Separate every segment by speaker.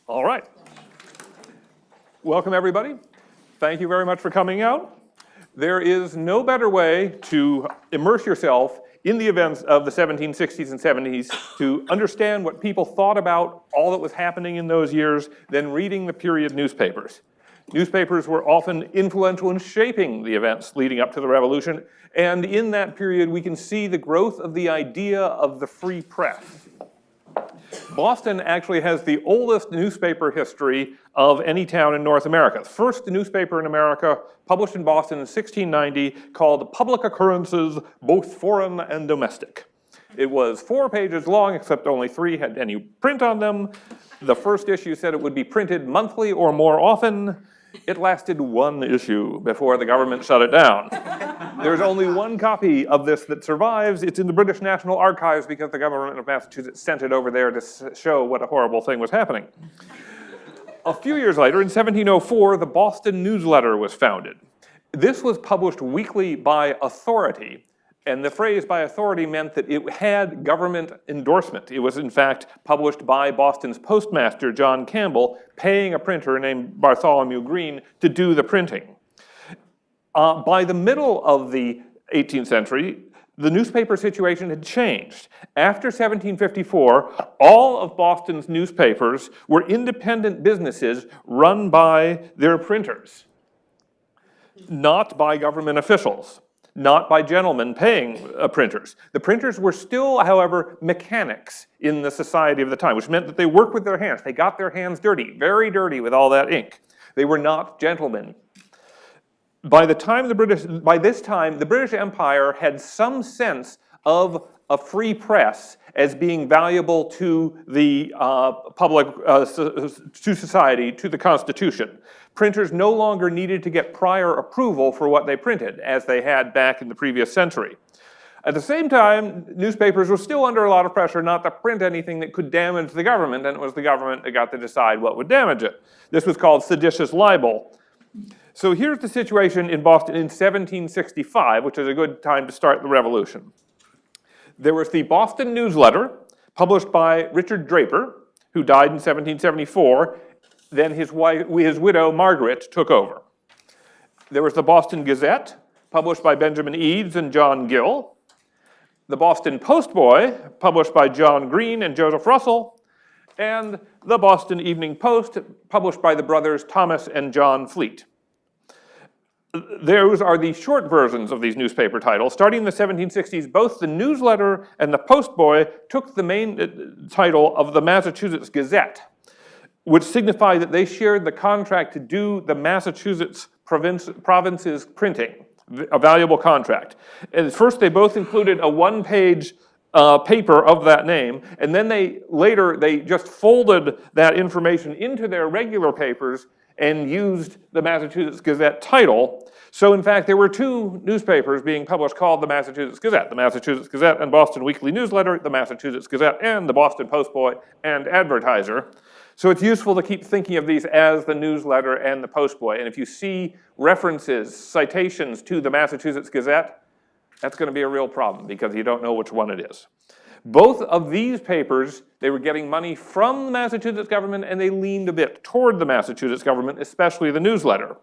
Speaker 1: All right. Welcome, everybody. Thank you very much for coming out. There is no better way to immerse yourself in the events of the 1760s and 70s to understand what people thought about all that was happening in those years than reading the period newspapers. Newspapers were often influential in shaping the events leading up to the revolution, and in that period we can see the growth of the idea of the free press. Boston actually has the oldest newspaper history of any town in North America. The first newspaper in America, published in Boston in 1690, called Public Occurrences, Both Foreign and Domestic. It was 4 pages long, except only 3 had any print on them. The first issue said it would be printed monthly or more often. It lasted 1 issue before the government shut it down. There's only 1 copy of this that survives. It's in the British National Archives because the government of Massachusetts sent it over there to show what a horrible thing was happening. A few years later, in 1704, the Boston Newsletter was founded. This was published weekly by authority, and the phrase by authority meant that it had government endorsement. It was, in fact, published by Boston's postmaster, John Campbell, paying a printer named Bartholomew Green to do the printing. By the middle of the 18th century, the newspaper situation had changed. After 1754, all of Boston's newspapers were independent businesses run by their printers, not by government officials, not by gentlemen paying printers. The printers were still, however, mechanics in the society of the time, which meant that they worked with their hands. They got their hands dirty, very dirty with all that ink. They were not gentlemen. By this time, the British Empire had some sense of a free press as being valuable to the public, to society, to the Constitution. Printers no longer needed to get prior approval for what they printed, as they had back in the previous century. At the same time, newspapers were still under a lot of pressure not to print anything that could damage the government, and it was the government that got to decide what would damage it. This was called seditious libel. So here's the situation in Boston in 1765, which is a good time to start the revolution. There was the Boston Newsletter, published by Richard Draper, who died in 1774. Then his widow, Margaret, took over. There was the Boston Gazette, published by Benjamin Eads and John Gill. The Boston Postboy, published by John Green and Joseph Russell. And the Boston Evening Post, published by the brothers Thomas and John Fleet. Those are the short versions of these newspaper titles. Starting in the 1760s, both the Newsletter and the Postboy took the main title of the Massachusetts Gazette, which signified that they shared the contract to do the Massachusetts province's printing, a valuable contract. And first, they both included a 1-page paper of that name, and then they just folded that information into their regular papers and used the Massachusetts Gazette title. So in fact, there were 2 newspapers being published called the Massachusetts Gazette and Boston Weekly Newsletter, the Massachusetts Gazette, and the Boston Postboy and Advertiser. So it's useful to keep thinking of these as the Newsletter and the Postboy. And if you see references, citations to the Massachusetts Gazette, that's going to be a real problem because you don't know which one it is. Both of these papers, they were getting money from the Massachusetts government, and they leaned a bit toward the Massachusetts government, especially the Newsletter.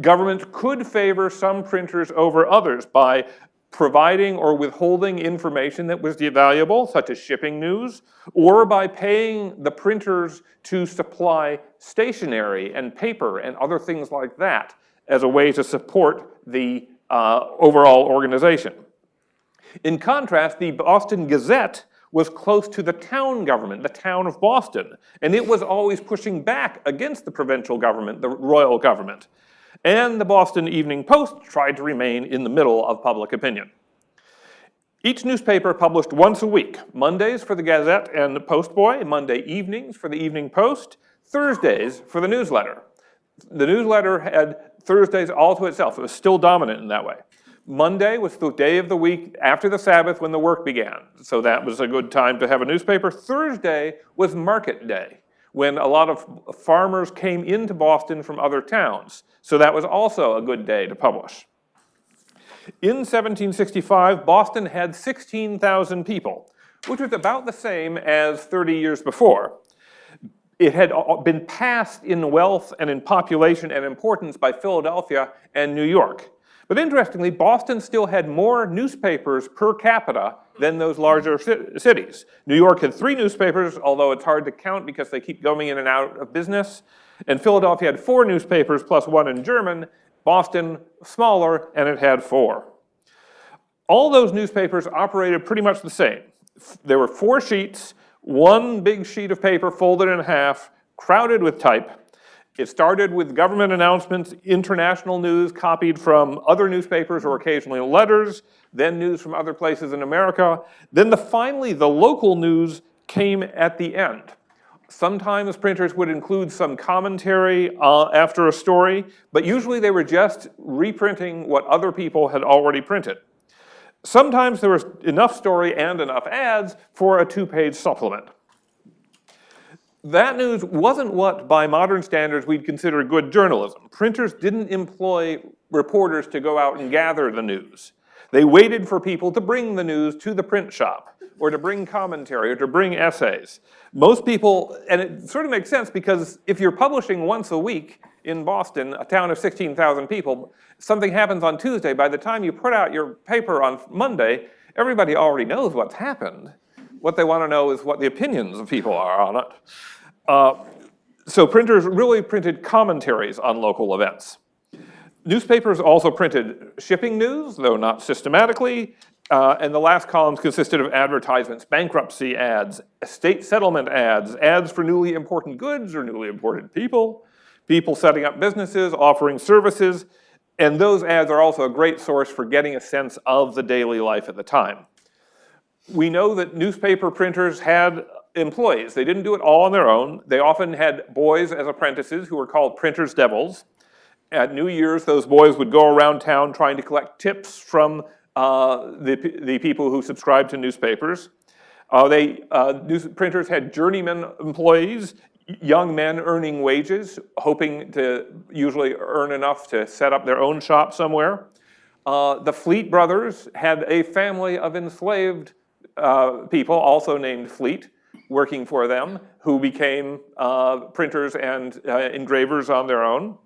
Speaker 1: Government could favor some printers over others by providing or withholding information that was valuable, such as shipping news, or by paying the printers to supply stationery and paper and other things like that as a way to support the overall organization. In contrast, the Boston Gazette was close to the town government, the town of Boston, and it was always pushing back against the provincial government, the royal government. And the Boston Evening Post tried to remain in the middle of public opinion. Each newspaper published once a week, Mondays for the Gazette and the Postboy, Monday evenings for the Evening Post, Thursdays for the Newsletter. The Newsletter had Thursdays all to itself. It was still dominant in that way. Monday was the day of the week after the Sabbath when the work began, so that was a good time to have a newspaper. Thursday was market day, when a lot of farmers came into Boston from other towns, so that was also a good day to publish. In 1765, Boston had 16,000 people, which was about the same as 30 years before. It had been passed in wealth and in population and importance by Philadelphia and New York. But interestingly, Boston still had more newspapers per capita than those larger cities. New York had 3 newspapers, although it's hard to count because they keep going in and out of business. And Philadelphia had 4 newspapers plus 1 in German. Boston, smaller, and it had 4. All those newspapers operated pretty much the same. There were 4 sheets, 1 big sheet of paper folded in half, crowded with type. It started with government announcements, international news copied from other newspapers or occasionally letters, then news from other places in America. Then finally, the local news came at the end. Sometimes printers would include some commentary after a story, but usually they were just reprinting what other people had already printed. Sometimes there was enough story and enough ads for a 2-page supplement. That news wasn't what, by modern standards, we'd consider good journalism. Printers didn't employ reporters to go out and gather the news. They waited for people to bring the news to the print shop, or to bring commentary, or to bring essays. Most people, and it sort of makes sense because if you're publishing once a week in Boston, a town of 16,000 people, something happens on Tuesday, by the time you put out your paper on Monday, everybody already knows what's happened. What they want to know is what the opinions of people are on it. So printers really printed commentaries on local events. Newspapers also printed shipping news, though not systematically, and the last columns consisted of advertisements, bankruptcy ads, estate settlement ads, ads for newly important goods or newly imported people, people setting up businesses, offering services, and those ads are also a great source for getting a sense of the daily life at the time. We know that newspaper printers had employees. They didn't do it all on their own. They often had boys as apprentices who were called printers' devils. At New Year's, those boys would go around town trying to collect tips from the people who subscribed to newspapers. Printers had journeyman employees, young men earning wages, hoping to usually earn enough to set up their own shop somewhere. The Fleet brothers had a family of enslaved people, also named Fleet, working for them, who became printers and engravers on their own.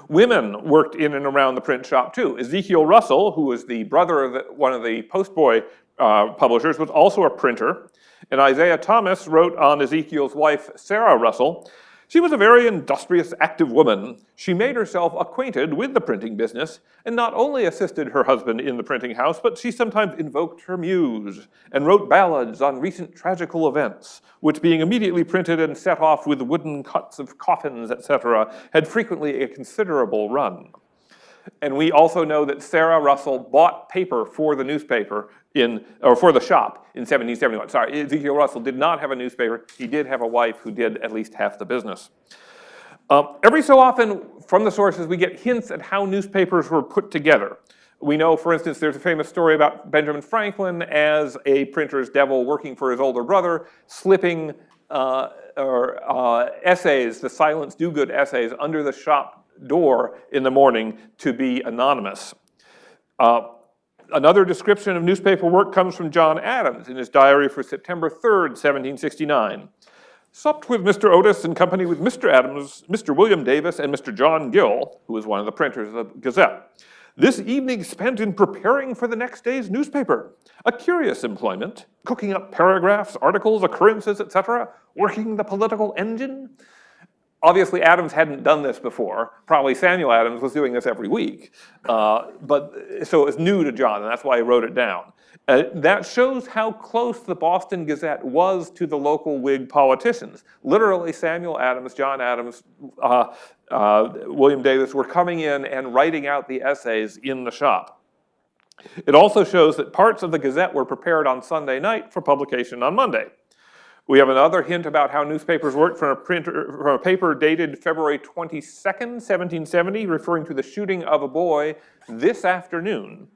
Speaker 1: Women worked in and around the print shop too. Ezekiel Russell, who was the brother of one of the Postboy publishers, was also a printer. And Isaiah Thomas wrote on Ezekiel's wife, Sarah Russell, "She was a very industrious, active woman. She made herself acquainted with the printing business and not only assisted her husband in the printing house, but she sometimes invoked her muse and wrote ballads on recent tragical events, which being immediately printed and set off with wooden cuts of coffins, etc., had frequently a considerable run." And we also know that Sarah Russell bought paper for the newspaper for the shop in 1771. Sorry, Ezekiel Russell did not have a newspaper. He did have a wife who did at least half the business. Every so often, from the sources, we get hints at how newspapers were put together. We know, for instance, there's a famous story about Benjamin Franklin as a printer's devil working for his older brother, slipping essays, the Silence Do-Good essays, under the shop door in the morning to be anonymous. Another description of newspaper work comes from John Adams in his diary for September 3rd, 1769. "Supped with Mr. Otis in company with Mr. Adams, Mr. William Davis, and Mr. John Gill," who was one of the printers of the Gazette. "This evening spent in preparing for the next day's newspaper. A curious employment, cooking up paragraphs, articles, occurrences, etc., working the political engine." Obviously, Adams hadn't done this before. Probably Samuel Adams was doing this every week. So it was new to John, and that's why he wrote it down. That shows how close the Boston Gazette was to the local Whig politicians. Literally, Samuel Adams, John Adams, William Davis were coming in and writing out the essays in the shop. It also shows that parts of the Gazette were prepared on Sunday night for publication on Monday. We have another hint about how newspapers worked from a paper dated February 22nd, 1770, referring to the shooting of a boy this afternoon.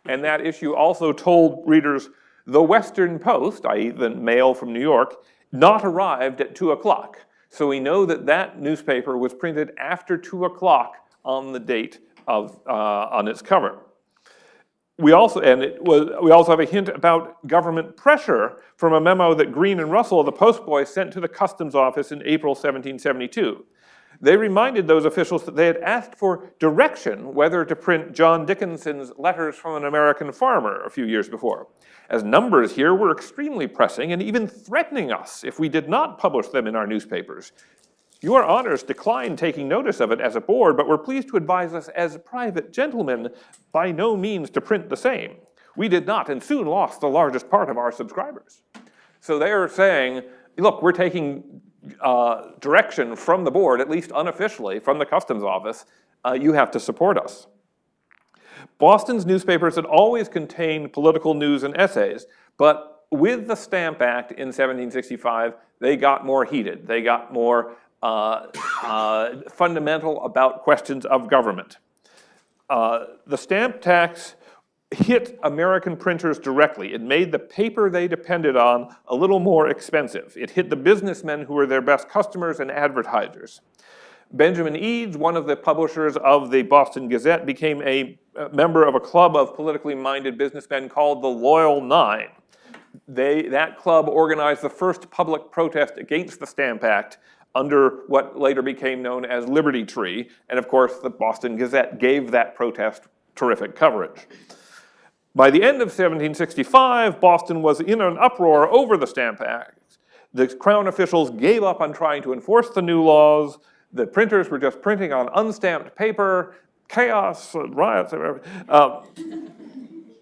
Speaker 1: And that issue also told readers, "The Western Post," i.e. the mail from New York, "not arrived at 2 o'clock." So we know that that newspaper was printed after 2 o'clock on the date on its cover. We also have a hint about government pressure from a memo that Green and Russell, the postboy, sent to the customs office in April 1772. They reminded those officials that they had asked for direction whether to print John Dickinson's Letters from an American Farmer a few years before, as numbers here were extremely pressing and even threatening us if we did not publish them in our newspapers. Your honors declined taking notice of it as a board, but were pleased to advise us as private gentlemen by no means to print the same. We did not, and soon lost the largest part of our subscribers. So they are saying, look, we're taking direction from the board, at least unofficially, from the customs office. You have to support us. Boston's newspapers had always contained political news and essays, but with the Stamp Act in 1765, they got more heated. They got more fundamental about questions of government. The stamp tax hit American printers directly. It made the paper they depended on a little more expensive. It hit the businessmen who were their best customers and advertisers. Benjamin Eads, one of the publishers of the Boston Gazette, became a member of a club of politically minded businessmen called the Loyal Nine. That club organized the first public protest against the Stamp Act under what later became known as Liberty Tree, and of course the Boston Gazette gave that protest terrific coverage. By the end of 1765, Boston was in an uproar over the Stamp Act. The Crown officials gave up on trying to enforce the new laws. The printers were just printing on unstamped paper, chaos, riots,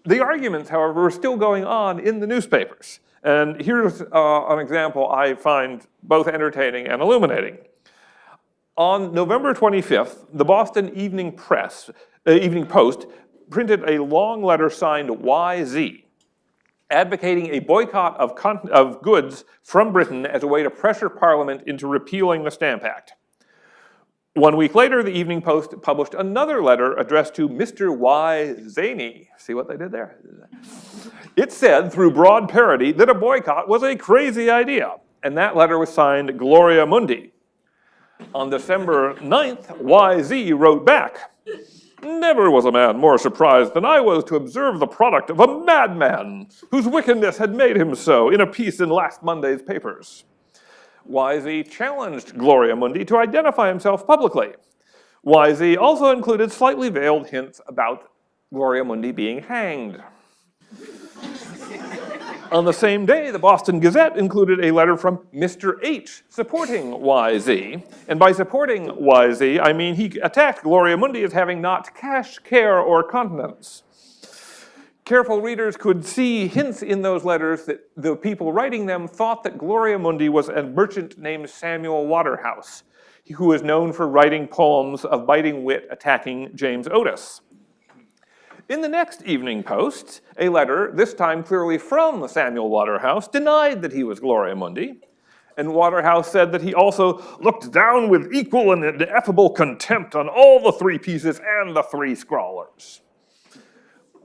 Speaker 1: the arguments, however, were still going on in the newspapers. And here's an example I find both entertaining and illuminating. On November 25th, the Boston Evening Post printed a long letter signed YZ, advocating a boycott of goods from Britain as a way to pressure Parliament into repealing the Stamp Act. 1 week later, the Evening Post published another letter addressed to Mr. Y. Zaney. See what they did there? It said, through broad parody, that a boycott was a crazy idea, and that letter was signed Gloria Mundi. On December 9th, YZ wrote back, "Never was a man more surprised than I was to observe the product of a madman, whose wickedness had made him so, in a piece in last Monday's papers." YZ challenged Gloria Mundi to identify himself publicly. YZ also included slightly veiled hints about Gloria Mundi being hanged. On the same day, the Boston Gazette included a letter from Mr. H supporting YZ. And by supporting YZ, I mean he attacked Gloria Mundi as having not cash, care, or continence. Careful readers could see hints in those letters that the people writing them thought that Gloria Mundi was a merchant named Samuel Waterhouse, who was known for writing poems of biting wit attacking James Otis. In the next Evening Post, a letter, this time clearly from Samuel Waterhouse, denied that he was Gloria Mundi, and Waterhouse said that he also looked down with equal and ineffable contempt on all the three pieces and the three scrawlers.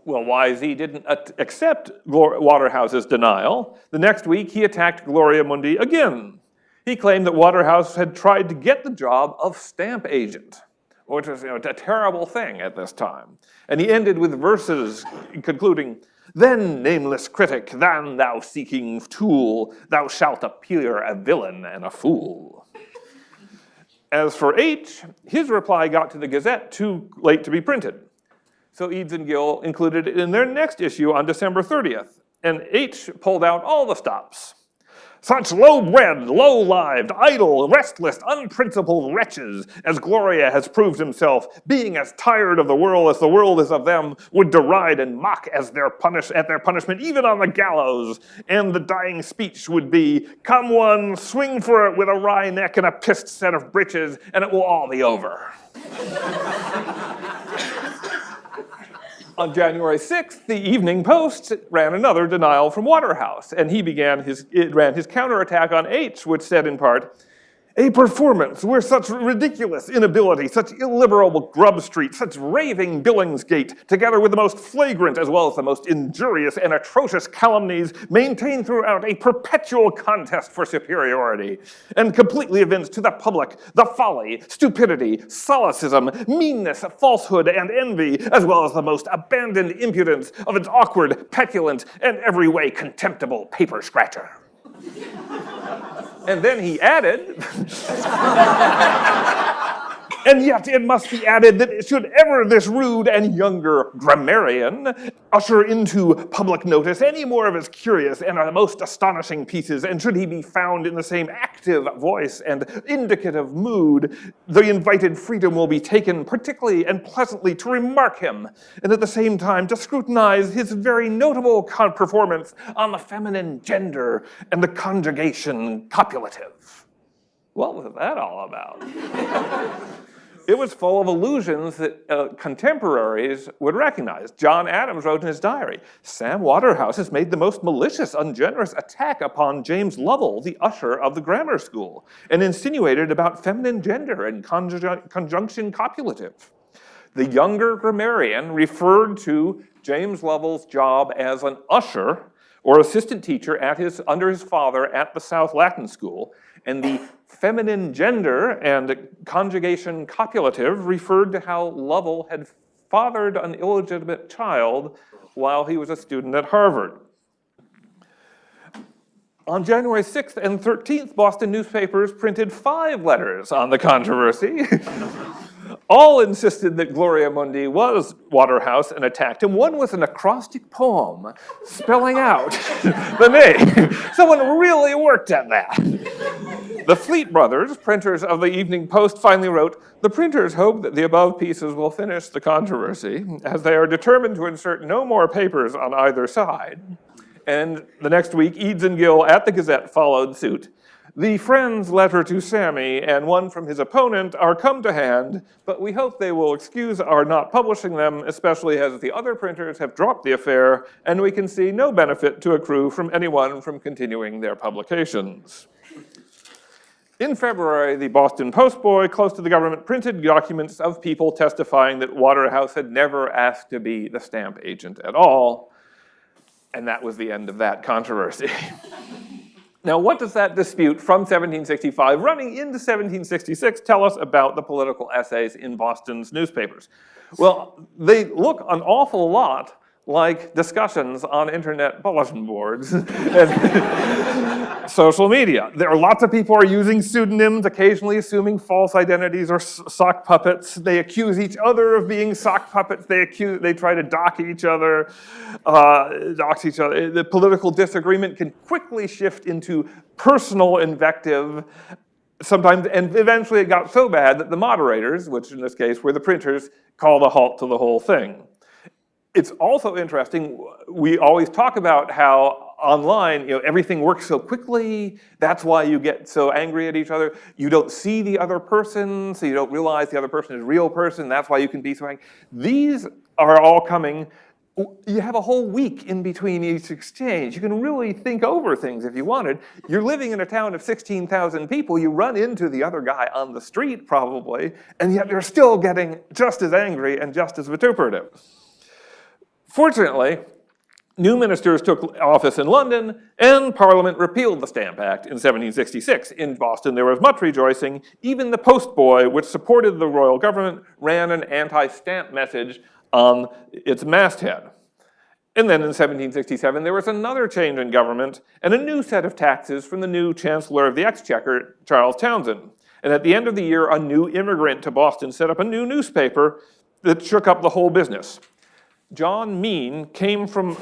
Speaker 1: Well, YZ didn't accept Waterhouse's denial. The next week, he attacked Gloria Mundi again. He claimed that Waterhouse had tried to get the job of stamp agent, which was a terrible thing at this time. And he ended with verses concluding, "Then, nameless critic, than thou seeking tool, thou shalt appear a villain and a fool." As for H, his reply got to the Gazette too late to be printed. So Eads and Gill included it in their next issue on December 30th, and H pulled out all the stops. "Such low-bred, low-lived, idle, restless, unprincipled wretches as Gloria has proved himself, being as tired of the world as the world is of them, would deride and mock at their punishment even on the gallows, and the dying speech would be, 'Come one, swing for it with a wry neck and a pissed set of breeches, and it will all be over.'" On January 6th, the Evening Post ran another denial from Waterhouse, and it ran his counterattack on H, which said in part, A performance where such ridiculous inability, such illiberal Grub Street, such raving Billingsgate, together with the most flagrant as well as the most injurious and atrocious calumnies, maintain throughout a perpetual contest for superiority, and completely evince to the public the folly, stupidity, solecism, meanness, falsehood, and envy, as well as the most abandoned impudence of its awkward, petulant, and every way contemptible paper scratcher. And then he added, and yet it must be added that should ever this rude and younger grammarian usher into public notice any more of his curious and most astonishing pieces, and should he be found in the same active voice and indicative mood, the invited freedom will be taken particularly and pleasantly to remark him, and at the same time to scrutinize his very notable performance on the feminine gender and the conjugation copulative. What was that all about? It was full of allusions that contemporaries would recognize. John Adams wrote in his diary, "Sam Waterhouse has made the most malicious, ungenerous attack upon James Lovell, the usher of the grammar school, and insinuated about feminine gender and conjunction copulative." The younger grammarian referred to James Lovell's job as an usher or assistant teacher under his father at the South Latin School, and the feminine gender and conjugation copulative referred to how Lovell had fathered an illegitimate child while he was a student at Harvard. On January 6th and 13th, Boston newspapers printed 5 letters on the controversy. All insisted that Gloria Mundi was Waterhouse and attacked him. One was an acrostic poem spelling out the name. Someone really worked at that. The Fleet brothers, printers of the Evening Post, finally wrote, "The printers hope that the above pieces will finish the controversy, as they are determined to insert no more papers on either side." And the next week, Eads and Gill at the Gazette followed suit. "The friend's letter to Sammy and one from his opponent are come to hand, but we hope they will excuse our not publishing them, especially as the other printers have dropped the affair, and we can see no benefit to accrue from anyone from continuing their publications." In February, the Boston Postboy, close to the government, printed documents of people testifying that Waterhouse had never asked to be the stamp agent at all, and that was the end of that controversy. Now, what does that dispute from 1765 running into 1766 tell us about the political essays in Boston's newspapers? Well, they look an awful lot like discussions on internet bulletin boards and social media. There are lots of people are using pseudonyms, occasionally assuming false identities or sock puppets. They accuse each other of being sock puppets. They try to dox each other. The political disagreement can quickly shift into personal invective. Sometimes, and eventually it got so bad that the moderators, which in this case were the printers, called a halt to the whole thing. It's also interesting, we always talk about how online, everything works so quickly, that's why you get so angry at each other. You don't see the other person, so you don't realize the other person is a real person, that's why you can be so angry. These are all coming, you have a whole week in between each exchange. You can really think over things if you wanted. You're living in a town of 16,000 people, you run into the other guy on the street probably, and yet you're still getting just as angry and just as vituperative. Fortunately, new ministers took office in London, and Parliament repealed the Stamp Act in 1766. In Boston, there was much rejoicing. Even the Postboy, which supported the royal government, ran an anti-stamp message on its masthead. And then in 1767, there was another change in government and a new set of taxes from the new Chancellor of the Exchequer, Charles Townshend. And at the end of the year, a new immigrant to Boston set up a new newspaper that shook up the whole business. John Mean came from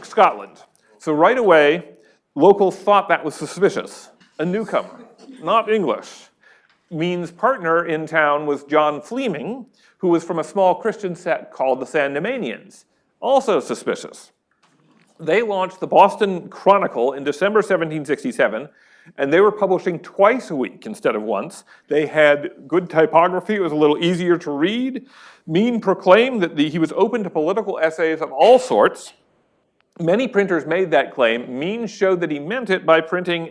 Speaker 1: Scotland. So right away, locals thought that was suspicious. A newcomer, not English. Mean's partner in town was John Fleming, who was from a small Christian sect called the Sandemanians. Also suspicious. They launched the Boston Chronicle in December 1767, and they were publishing twice a week instead of once. They had good typography, it was a little easier to read. Mean proclaimed that he was open to political essays of all sorts. Many printers made that claim. Mean showed that he meant it by printing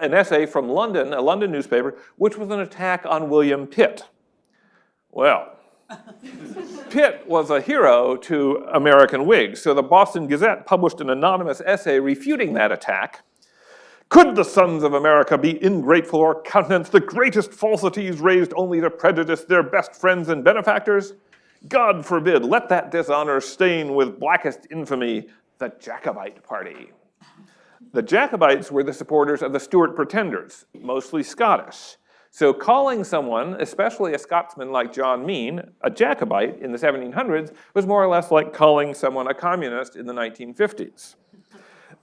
Speaker 1: an essay from London, a London newspaper, which was an attack on William Pitt. Well, Pitt was a hero to American Whigs, so the Boston Gazette published an anonymous essay refuting that attack. Could the sons of America be ingrateful or countenance the greatest falsities raised only to prejudice their best friends and benefactors? God forbid, let that dishonor stain with blackest infamy the Jacobite party. The Jacobites were the supporters of the Stuart Pretenders, mostly Scottish. So calling someone, especially a Scotsman like John Mean, a Jacobite in the 1700s was more or less like calling someone a communist in the 1950s.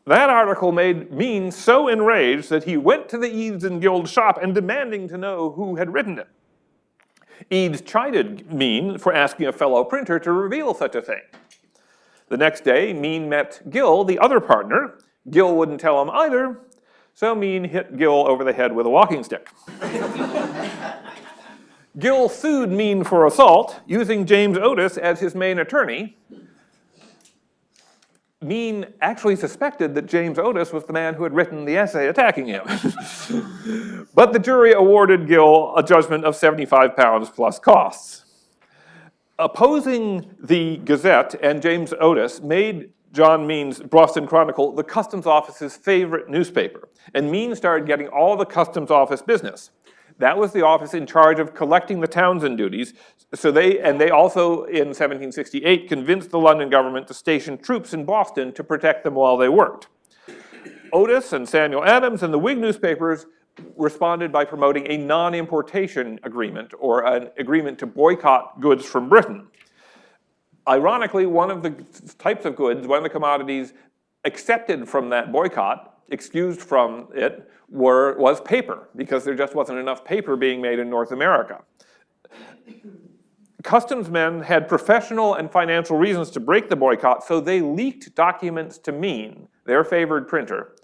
Speaker 1: That article made Mean so enraged that he went to the Eads and Guild shop and demanding to know who had written it. Eads chided Mean for asking a fellow printer to reveal such a thing. The next day, Mean met Gill, the other partner. Gill wouldn't tell him either, so Mean hit Gill over the head with a walking stick. Gill sued Mean for assault, using James Otis as his main attorney. Mean actually suspected that James Otis was the man who had written the essay attacking him. But the jury awarded Gill a judgment of £75 plus costs. Opposing the Gazette and James Otis made John Mean's Boston Chronicle the Customs Office's favorite newspaper, and Mean started getting all the Customs Office business. That was the office in charge of collecting the Townshend duties, so they also, in 1768, convinced the London government to station troops in Boston to protect them while they worked. Otis and Samuel Adams and the Whig newspapers responded by promoting a non-importation agreement, or an agreement to boycott goods from Britain. Ironically, one of the types of goods, one of the commodities accepted from that boycott, excused from it, was paper, because there just wasn't enough paper being made in North America. Customs men had professional and financial reasons to break the boycott, so they leaked documents to Mean, their favored printer,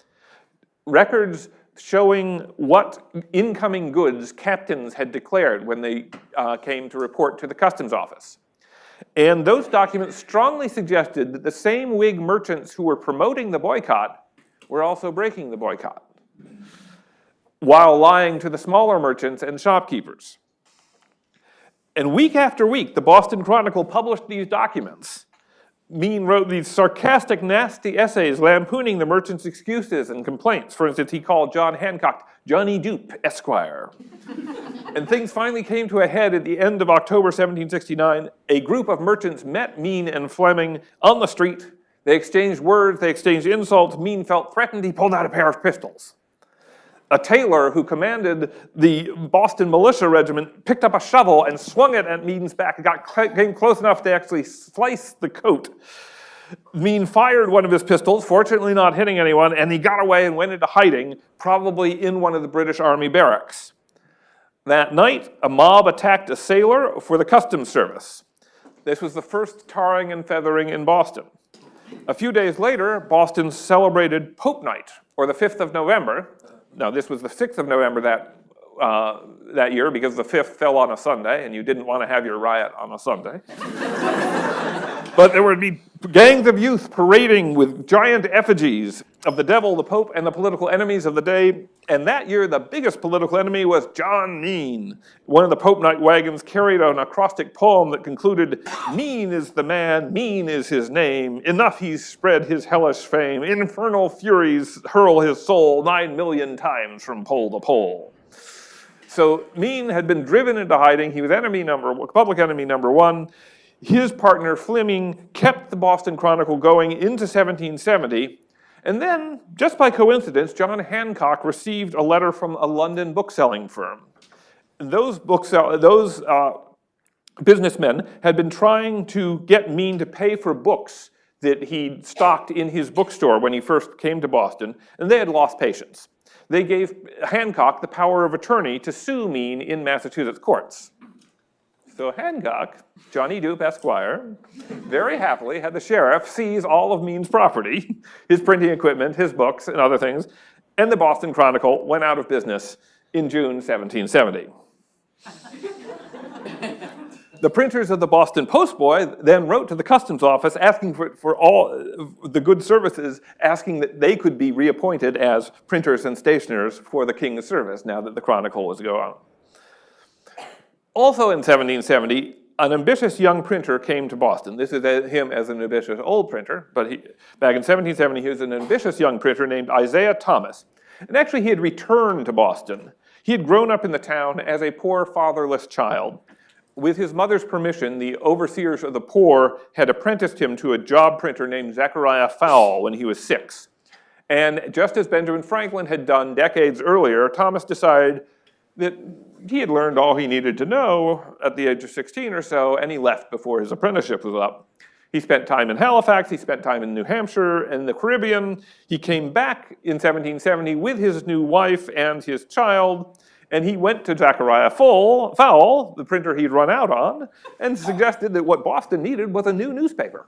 Speaker 1: records showing what incoming goods captains had declared when they came to report to the customs office. And those documents strongly suggested that the same Whig merchants who were promoting the boycott were also breaking the boycott, while lying to the smaller merchants and shopkeepers. And week after week, the Boston Chronicle published these documents. Mean wrote these sarcastic, nasty essays lampooning the merchants' excuses and complaints. For instance, he called John Hancock Johnny Dupe, Esquire. And things finally came to a head at the end of October 1769. A group of merchants met Mean and Fleming on the street. They exchanged words, they exchanged insults. Mean felt threatened, he pulled out a pair of pistols. A tailor who commanded the Boston Militia Regiment picked up a shovel and swung it at Mean's back. It came close enough to actually slice the coat. Mean fired one of his pistols, fortunately not hitting anyone, and he got away and went into hiding, probably in one of the British Army barracks. That night, a mob attacked a sailor for the Customs Service. This was the first tarring and feathering in Boston. A few days later, Boston celebrated Pope Night, or the 5th of November. Now, this was the 6th of November that year, because the 5th fell on a Sunday, and you didn't want to have your riot on a Sunday. But there would be gangs of youth parading with giant effigies of the devil, the Pope, and the political enemies of the day. And that year, the biggest political enemy was John Mean. One of the Pope Night wagons carried an acrostic poem that concluded, "Mean is the man, mean is his name. Enough he's spread his hellish fame. Infernal furies hurl his soul 9 million times from pole to pole." So Mean had been driven into hiding. He was public enemy number one. His partner Fleming kept the Boston Chronicle going into 1770. And then, just by coincidence, John Hancock received a letter from a London bookselling firm. And those businessmen had been trying to get Mean to pay for books that he'd stocked in his bookstore when he first came to Boston, and they had lost patience. They gave Hancock the power of attorney to sue Mean in Massachusetts courts. So Hancock, Johnny Dupe, Esquire, very happily had the sheriff seize all of Mean's property, his printing equipment, his books, and other things, and the Boston Chronicle went out of business in June 1770. The printers of the Boston Postboy then wrote to the customs office asking for all the good services, asking that they could be reappointed as printers and stationers for the king's service now that the Chronicle was going on. Also in 1770, an ambitious young printer came to Boston. This is him as an ambitious old printer, but back in 1770 he was an ambitious young printer named Isaiah Thomas. And actually he had returned to Boston. He had grown up in the town as a poor fatherless child. With his mother's permission, the overseers of the poor had apprenticed him to a job printer named Zechariah Fowle when he was 6. And just as Benjamin Franklin had done decades earlier, Thomas decided that he had learned all he needed to know at the age of 16 or so, and he left before his apprenticeship was up. He spent time in Halifax, he spent time in New Hampshire and the Caribbean. He came back in 1770 with his new wife and his child, and he went to Zechariah Fowle, the printer he'd run out on, and suggested that what Boston needed was a new newspaper.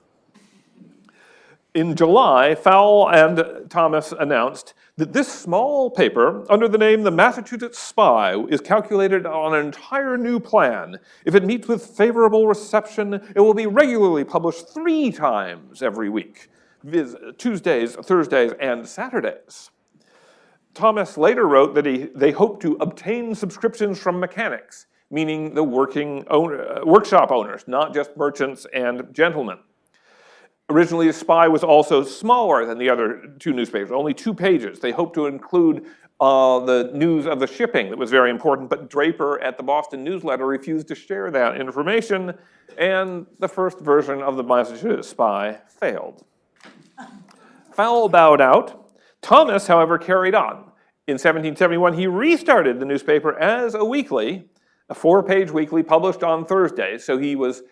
Speaker 1: In July, Fowle and Thomas announced that this small paper, under the name the Massachusetts Spy, is calculated on an entire new plan. If it meets with favorable reception, it will be regularly published 3 times every week, viz. Tuesdays, Thursdays, and Saturdays. Thomas later wrote that they hoped to obtain subscriptions from mechanics, meaning the workshop owners, not just merchants and gentlemen. Originally, the Spy was also smaller than the other 2 newspapers, only 2 pages. They hoped to include the news of the shipping that was very important, but Draper at the Boston Newsletter refused to share that information, and the first version of the Massachusetts Spy failed. Fowle bowed out. Thomas, however, carried on. In 1771, he restarted the newspaper as a weekly, a 4-page weekly published on Thursdays, so he was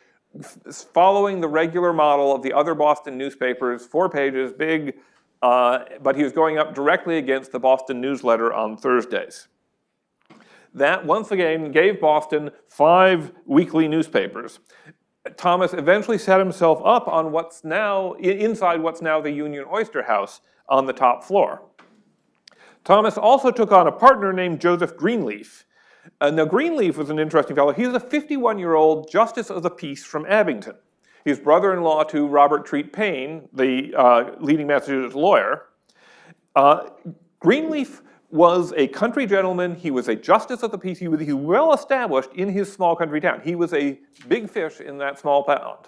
Speaker 1: following the regular model of the other Boston newspapers, 4 pages, big, but he was going up directly against the Boston Newsletter on Thursdays. That, once again, gave Boston 5 weekly newspapers. Thomas eventually set himself up on inside what's now the Union Oyster House on the top floor. Thomas also took on a partner named Joseph Greenleaf. Now, Greenleaf was an interesting fellow. He was a 51-year-old justice of the peace from Abington. He was brother-in-law to Robert Treat Paine, the leading Massachusetts lawyer. Greenleaf was a country gentleman. He was a justice of the peace. He was well established in his small country town. He was a big fish in that small pond.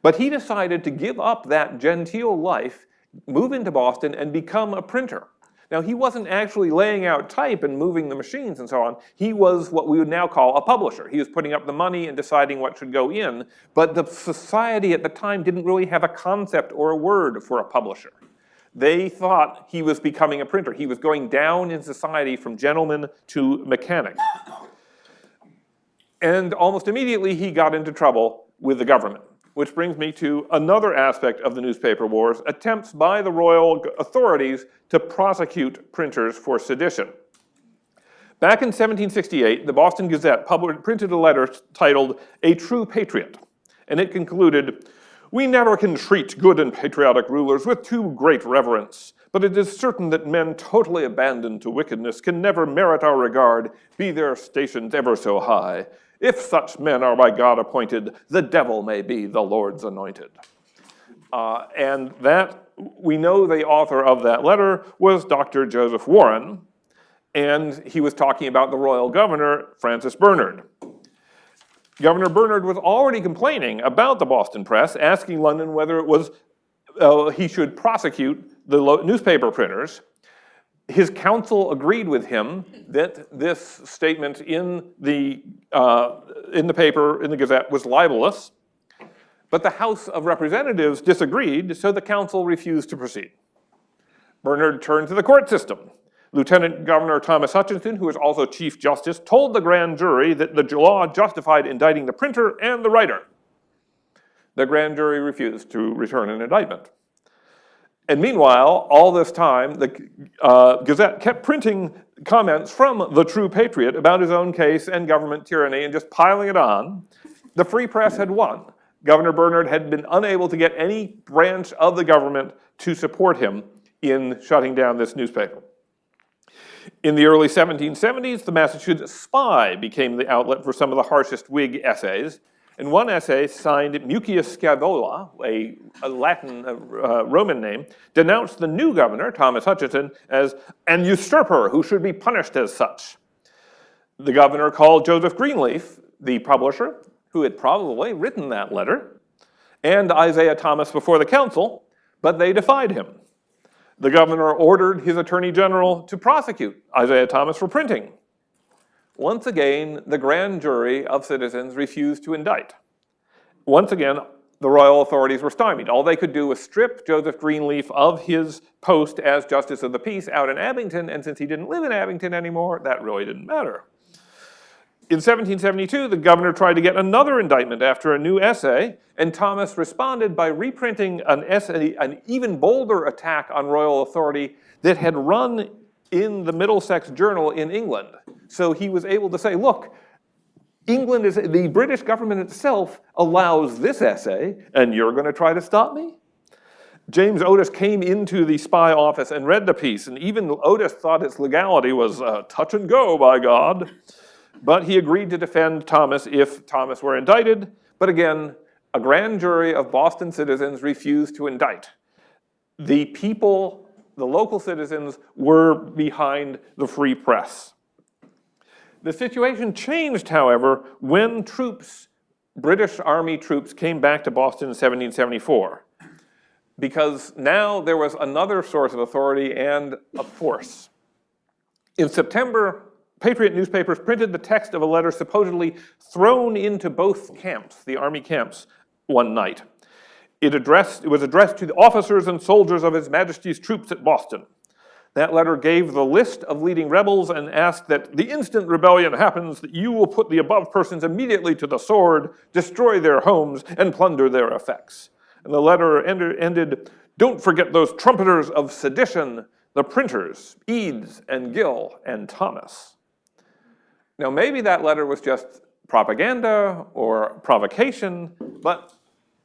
Speaker 1: But he decided to give up that genteel life, move into Boston, and become a printer. Now, he wasn't actually laying out type and moving the machines and so on. He was what we would now call a publisher. He was putting up the money and deciding what should go in, but the society at the time didn't really have a concept or a word for a publisher. They thought he was becoming a printer. He was going down in society from gentleman to mechanic. And almost immediately he got into trouble with the government. Which brings me to another aspect of the newspaper wars, attempts by the royal authorities to prosecute printers for sedition. Back in 1768, the Boston Gazette printed a letter titled, "A True Patriot," and it concluded, "We never can treat good and patriotic rulers with too great reverence, but it is certain that men totally abandoned to wickedness can never merit our regard, be their stations ever so high. If such men are by God appointed, the devil may be the Lord's anointed." And that, we know the author of that letter was Dr. Joseph Warren, and he was talking about the royal governor, Francis Bernard. Governor Bernard was already complaining about the Boston press, asking London whether it was he should prosecute the newspaper printers. His counsel agreed with him that this statement in the paper, in the Gazette, was libelous, but the House of Representatives disagreed, so the council refused to proceed. Bernard turned to the court system. Lieutenant Governor Thomas Hutchinson, who was also Chief Justice, told the grand jury that the law justified indicting the printer and the writer. The grand jury refused to return an indictment. And meanwhile, all this time, the Gazette kept printing comments from the True Patriot about his own case and government tyranny and just piling it on. The free press had won. Governor Bernard had been unable to get any branch of the government to support him in shutting down this newspaper. In the early 1770s, the Massachusetts Spy became the outlet for some of the harshest Whig essays. In one essay signed Mucius Scaevola, a Latin Roman name, denounced the new governor, Thomas Hutchinson, as an usurper who should be punished as such. The governor called Joseph Greenleaf, the publisher, who had probably written that letter, and Isaiah Thomas before the council, but they defied him. The governor ordered his attorney general to prosecute Isaiah Thomas for printing. Once again, the grand jury of citizens refused to indict. Once again, the royal authorities were stymied. All they could do was strip Joseph Greenleaf of his post as Justice of the Peace out in Abington, and since he didn't live in Abington anymore, that really didn't matter. In 1772, the governor tried to get another indictment after a new essay, and Thomas responded by reprinting an even bolder attack on royal authority that had run in the Middlesex Journal in England. So he was able to say, look, the British government itself allows this essay, and you're going to try to stop me? James Otis came into the spy office and read the piece, and even Otis thought its legality was touch and go, by God. But he agreed to defend Thomas if Thomas were indicted. But again, a grand jury of Boston citizens refused to indict. The people, the local citizens, were behind the free press. The situation changed, however, when British Army troops came back to Boston in 1774. Because now there was another source of authority and of force. In September, Patriot newspapers printed the text of a letter supposedly thrown into both camps, the army camps, one night. It was addressed to the officers and soldiers of His Majesty's troops at Boston. That letter gave the list of leading rebels and asked that the instant rebellion happens, that you will put the above persons immediately to the sword, destroy their homes, and plunder their effects. And the letter ended, don't forget those trumpeters of sedition, the printers, Eads and Gill and Thomas. Now, maybe that letter was just propaganda or provocation, but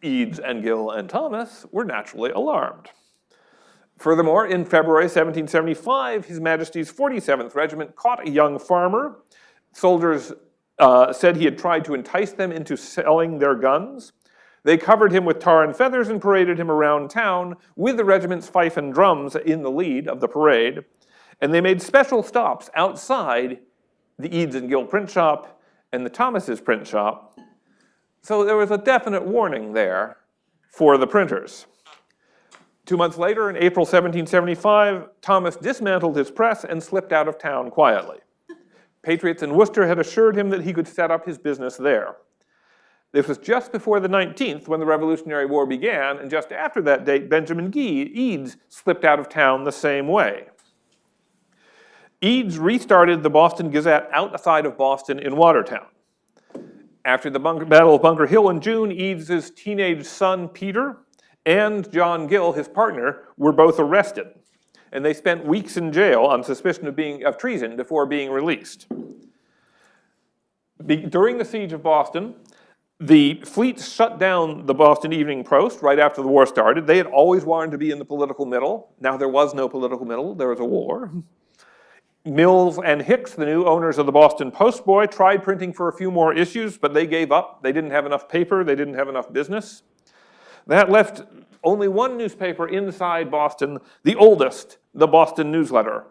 Speaker 1: Eads and Gill and Thomas were naturally alarmed. Furthermore, in February 1775, His Majesty's 47th Regiment caught a young farmer. Soldiers said he had tried to entice them into selling their guns. They covered him with tar and feathers and paraded him around town with the regiment's fife and drums in the lead of the parade. And they made special stops outside the Eads and Gill print shop and the Thomas's print shop. So there was a definite warning there for the printers. 2 months later, in April 1775, Thomas dismantled his press and slipped out of town quietly. Patriots in Worcester had assured him that he could set up his business there. This was just before the 19th when the Revolutionary War began, and just after that date, Benjamin Eads slipped out of town the same way. Eads restarted the Boston Gazette outside of Boston in Watertown. After the Battle of Bunker Hill in June, Eads' teenage son, Peter, and John Gill, his partner, were both arrested. And they spent weeks in jail on suspicion of treason before being released. During the siege of Boston, the fleet shut down the Boston Evening Post right after the war started. They had always wanted to be in the political middle. Now there was no political middle, there was a war. Mills and Hicks, the new owners of the Boston Post-Boy, tried printing for a few more issues, but they gave up. They didn't have enough paper, they didn't have enough business. That left only one newspaper inside Boston, the oldest, the Boston Newsletter.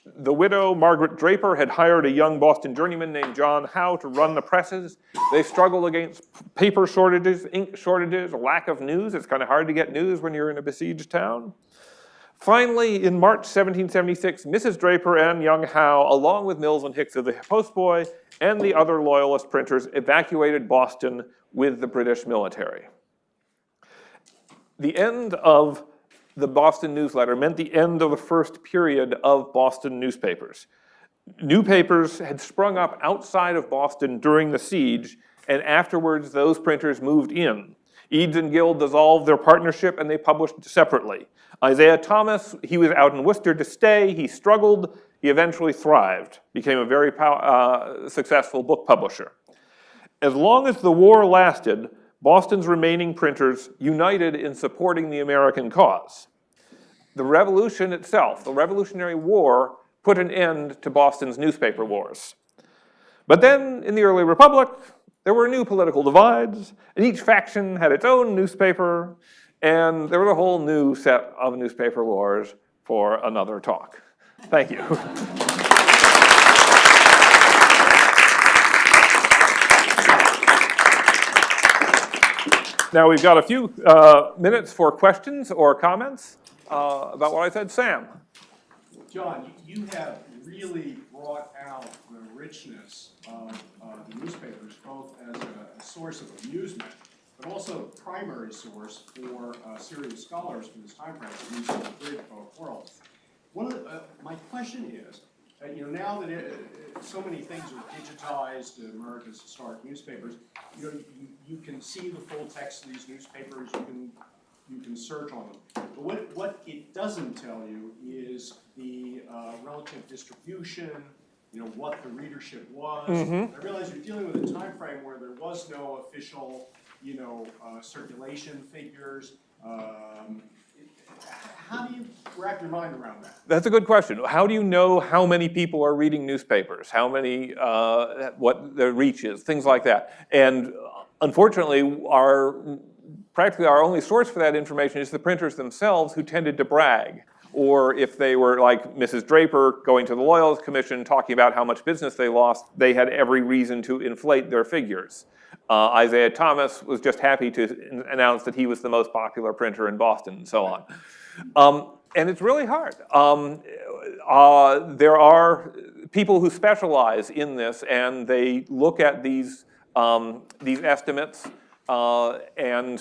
Speaker 1: The widow, Margaret Draper, had hired a young Boston journeyman named John Howe to run the presses. They struggled against paper shortages, ink shortages, a lack of news. It's kind of hard to get news when you're in a besieged town. Finally, in March 1776, Mrs. Draper and young Howe, along with Mills and Hicks of the Postboy and the other Loyalist printers, evacuated Boston with the British military. The end of the Boston Newsletter meant the end of the first period of Boston newspapers. New papers had sprung up outside of Boston during the siege, and afterwards those printers moved in. Eads and Gill dissolved their partnership and they published separately. Isaiah Thomas, he was out in Worcester to stay, he struggled, he eventually thrived, became a very successful book publisher. As long as the war lasted, Boston's remaining printers united in supporting the American cause. The Revolution itself, the Revolutionary War, put an end to Boston's newspaper wars. But then, in the early Republic, there were new political divides, and each faction had its own newspaper, and there was a whole new set of newspaper wars for another talk. Thank you. Now we've got a few minutes for questions or comments about what I said. Sam.
Speaker 2: John, you have really brought out the richness of the newspapers, both as a source of amusement, but also a primary source for serious scholars from this time frame to use to bridge both worlds. My question is, now that so many things are digitized, America's historic newspapers, you can see the full text of these newspapers, you can search on them. But what it doesn't tell you is the relative distribution, what the readership was. I realize you're dealing with a time frame where there was no official, circulation figures. How do you wrap your mind around that?
Speaker 1: That's a good question. How do you know how many people are reading newspapers? How many, what their reach is, things like that. And unfortunately, practically our only source for that information is the printers themselves, who tended to brag. Or if they were like Mrs. Draper going to the Loyalist Commission talking about how much business they lost, they had every reason to inflate their figures. Isaiah Thomas was just happy to announce that he was the most popular printer in Boston, and so on. And it's really hard. There are people who specialize in this, and they look at these estimates and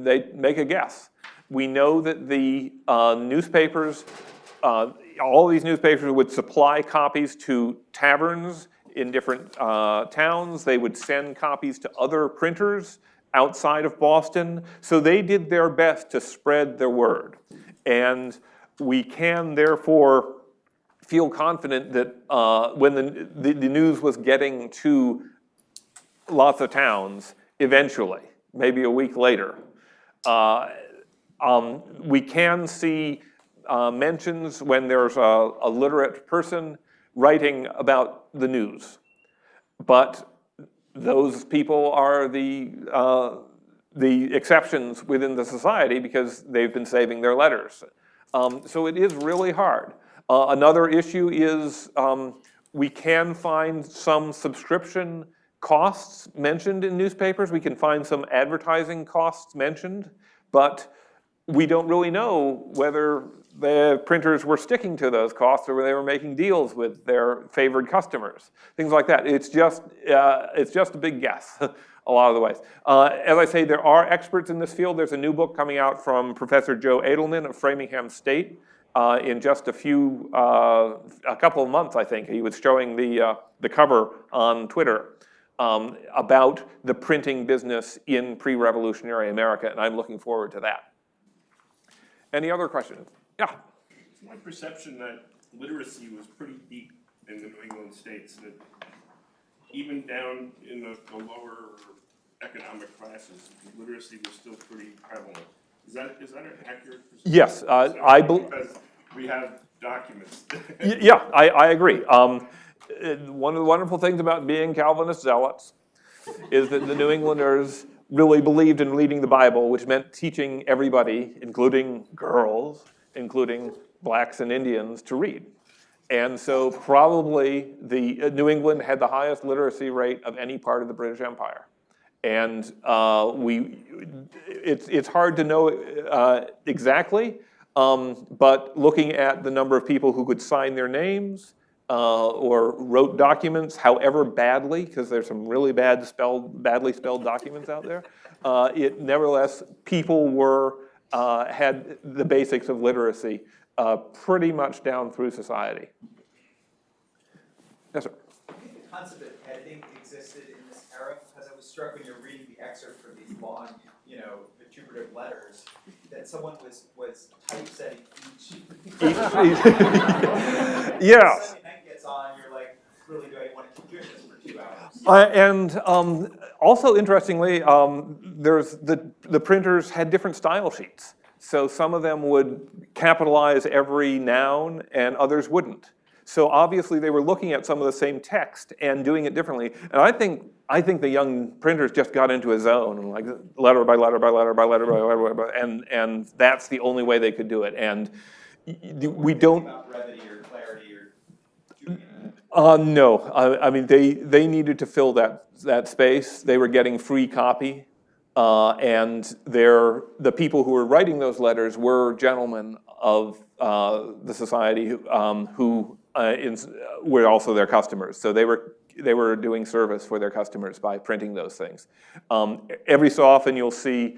Speaker 1: they make a guess. We know that the newspapers, all these newspapers would supply copies to taverns in different towns. They would send copies to other printers outside of Boston. So they did their best to spread the word. And we can therefore feel confident that when the news was getting to lots of towns, eventually, maybe a week later, we can see mentions when there's a literate person writing about the news. But those people are the exceptions within the society because they've been saving their letters. So it is really hard. Another issue is we can find some subscription costs mentioned in newspapers. We can find some advertising costs mentioned, but we don't really know whether the printers were sticking to those costs or whether they were making deals with their favored customers, things like that. It's just a big guess a lot of the ways. As I say, there are experts in this field. There's a new book coming out from Professor Joe Edelman of Framingham State in just a couple of months, I think. He was showing the cover on Twitter about the printing business in pre-revolutionary America, and I'm looking forward to that. Any other questions? Yeah.
Speaker 3: It's my perception that literacy was pretty deep in the New England states, that even down in the lower economic classes, literacy was still pretty prevalent. Is that an accurate perception?
Speaker 1: Yes, I believe.
Speaker 3: Because we have documents.
Speaker 1: Yeah, I agree. One of the wonderful things about being Calvinist zealots is that the New Englanders really believed in reading the Bible, which meant teaching everybody, including girls, including blacks and Indians, to read. And so probably New England had the highest literacy rate of any part of the British Empire. And it's hard to know exactly, but looking at the number of people who could sign their names or wrote documents, however badly, because there's some really badly spelled documents out there, nevertheless, people had the basics of literacy pretty much down through society. Yes, sir.
Speaker 4: I think the concept of editing existed in this era, because I was struck when you're reading the excerpt from these long, vituperative letters, that someone was typesetting each.
Speaker 1: Yeah.
Speaker 4: Sunday night gets on, you're like, really, do I want to keep doing this for 2 hours?
Speaker 1: And also interestingly, there's the printers had different style sheets. So some of them would capitalize every noun and others wouldn't. So obviously they were looking at some of the same text and doing it differently. And I think I think the young printers just got into a zone, and like letter by letter by letter by letter by letter, and that's the only way they could do it. And we don't.
Speaker 4: About brevity or clarity or doing it.
Speaker 1: No, I mean they needed to fill that space. They were getting free copy, and the people who were writing those letters were gentlemen of the society who were also their customers. So they were doing service for their customers by printing those things. Every so often you'll see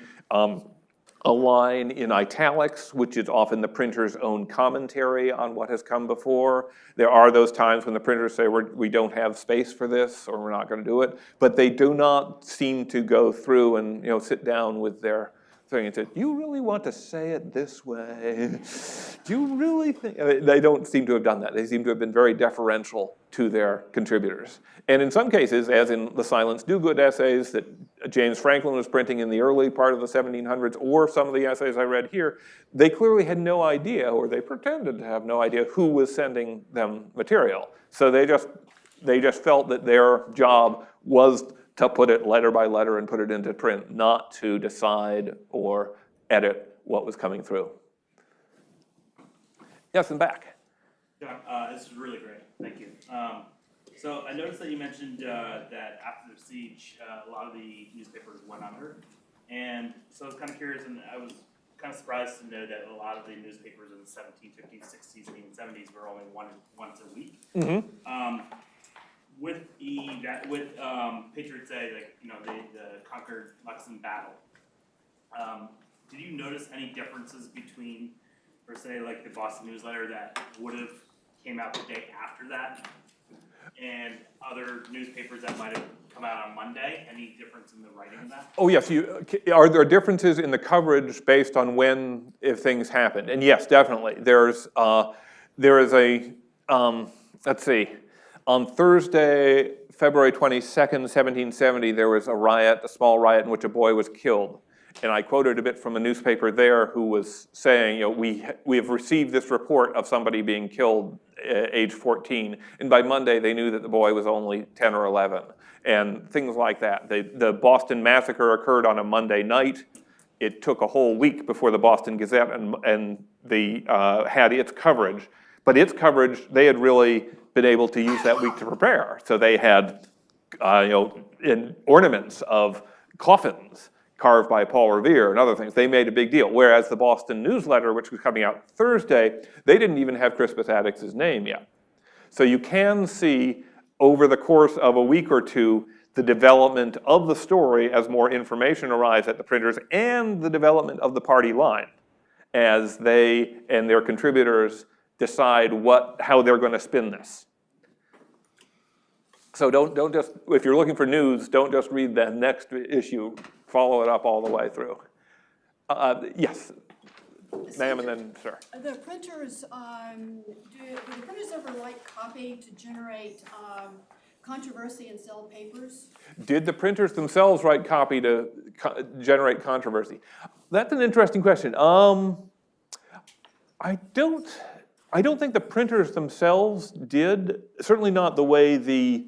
Speaker 1: a line in italics, which is often the printer's own commentary on what has come before. There are those times when the printers say, we don't have space for this, or we're not going to do it, but they do not seem to go through and sit down with their thing and say, do you really want to say it this way? Do you really think? They don't seem to have done that. They seem to have been very deferential to their contributors. And in some cases, as in the Silence Do-Good essays that James Franklin was printing in the early part of the 1700s, or some of the essays I read here, they clearly had no idea, or they pretended to have no idea, who was sending them material. So they just felt that their job was to put it letter by letter and put it into print, not to decide or edit what was coming through. Yes, and back.
Speaker 5: John, this is really great. Thank you. So I noticed that you mentioned that after the siege, a lot of the newspapers went under. And so I was kind of curious, and I was kind of surprised to know that a lot of the newspapers in the 1750s, 60s, and even 70s were only once a week.
Speaker 1: Mm-hmm.
Speaker 5: With Patriots Day, like the conquered Lexington battle, did you notice any differences between, or say like the Boston Newsletter that would have came out the day after that, and other newspapers that might have come out on Monday? Any difference in the writing of that?
Speaker 1: Oh yes, are there differences in the coverage based on if things happened? And yes, definitely. There is a, let's see, on Thursday, February 22nd, 1770, there was a small riot in which a boy was killed. And I quoted a bit from a newspaper there who was saying, we have received this report of somebody being killed age 14, and by Monday they knew that the boy was only 10 or 11, and things like that. The Boston Massacre occurred on a Monday night. It took a whole week before the Boston Gazette had its coverage, but its coverage, they had really been able to use that week to prepare. So they had ornaments of coffins carved by Paul Revere and other things. They made a big deal. Whereas the Boston Newsletter, which was coming out Thursday, they didn't even have Crispus Attucks' name yet. So you can see over the course of a week or two the development of the story as more information arrives at the printers, and the development of the party line as they and their contributors decide how they're going to spin this. So don't just, if you're looking for news, don't just read the next issue, follow it up all the way through. Yes, ma'am, and then sir.
Speaker 6: The printers, do the printers ever like copy to generate controversy and sell papers?
Speaker 1: Did the printers themselves write copy to generate controversy? That's an interesting question. I don't think the printers themselves did. Certainly not the way the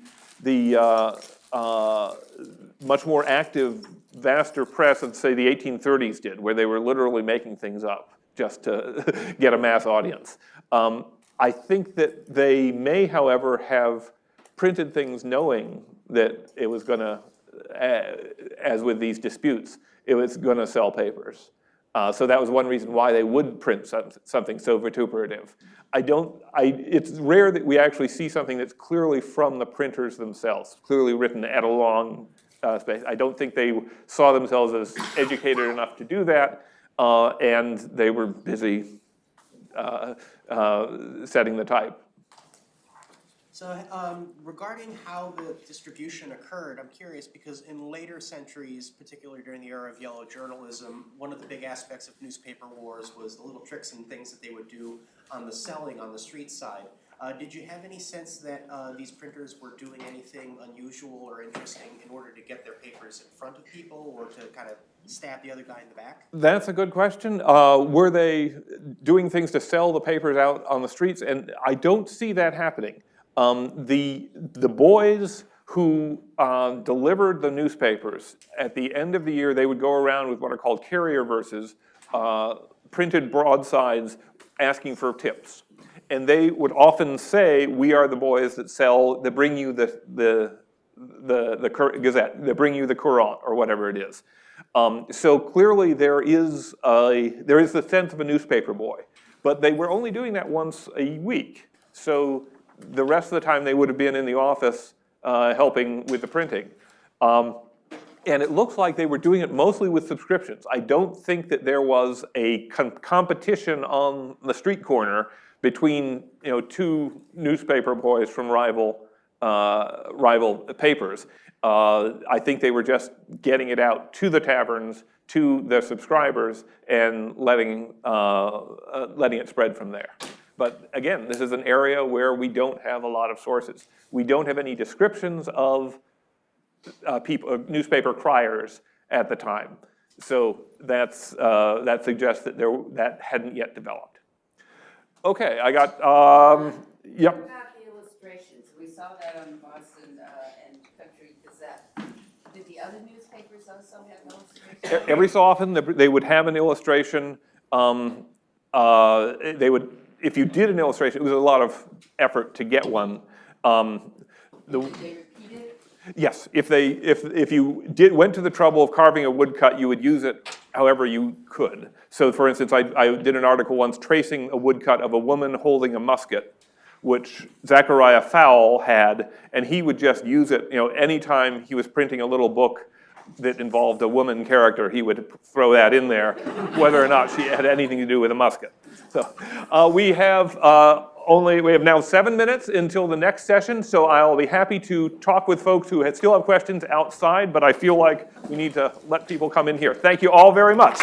Speaker 1: much more active, vaster press of, say, the 1830s did, where they were literally making things up just to get a mass audience. I think that they may, however, have printed things knowing that it was going to, as with these disputes, it was going to sell papers. So that was one reason why they would print something so vituperative. It's rare that we actually see something that's clearly from the printers themselves, clearly written at a long space. I don't think they saw themselves as educated enough to do that, and they were busy setting the type.
Speaker 7: So regarding how the distribution occurred, I'm curious because in later centuries, particularly during the era of yellow journalism, one of the big aspects of newspaper wars was the little tricks and things that they would do on the selling on the street side. Did you have any sense that these printers were doing anything unusual or interesting in order to get their papers in front of people or to kind of stab the other guy in the back?
Speaker 1: That's a good question. Were they doing things to sell the papers out on the streets? And I don't see that happening. The boys who delivered the newspapers. At the end of the year, they would go around with what are called carrier verses, printed broadsides asking for tips. And they would often say, we are the boys that bring you the Gazette, that bring you the Courant, or whatever it is. So clearly there is the sense of a newspaper boy. But they were only doing that once a week. So the rest of the time they would have been in the office helping with the printing. And it looks like they were doing it mostly with subscriptions. I don't think that there was a competition on the street corner between two newspaper boys from rival papers. I think they were just getting it out to the taverns, to their subscribers, and letting it spread from there. But again, this is an area where we don't have a lot of sources. We don't have any descriptions of newspaper criers at the time. So that suggests that that hadn't yet developed. Okay, I got, yep.
Speaker 8: What about the illustrations? We saw that on Boston and Country Gazette. Did the other newspapers also have illustrations?
Speaker 1: Every so often, they would have an illustration. They would, if you did an illustration, it was a lot of effort to get one.
Speaker 8: Did they repeat it?
Speaker 1: Yes, if you went to the trouble of carving a woodcut, you would use it however you could. So for instance, I did an article once tracing a woodcut of a woman holding a musket, which Zachariah Fowle had, and he would just use it, anytime he was printing a little book that involved a woman character, he would throw that in there, whether or not she had anything to do with a musket. So we have now 7 minutes until the next session, so I'll be happy to talk with folks who still have questions outside, but I feel like we need to let people come in here. Thank you all very much.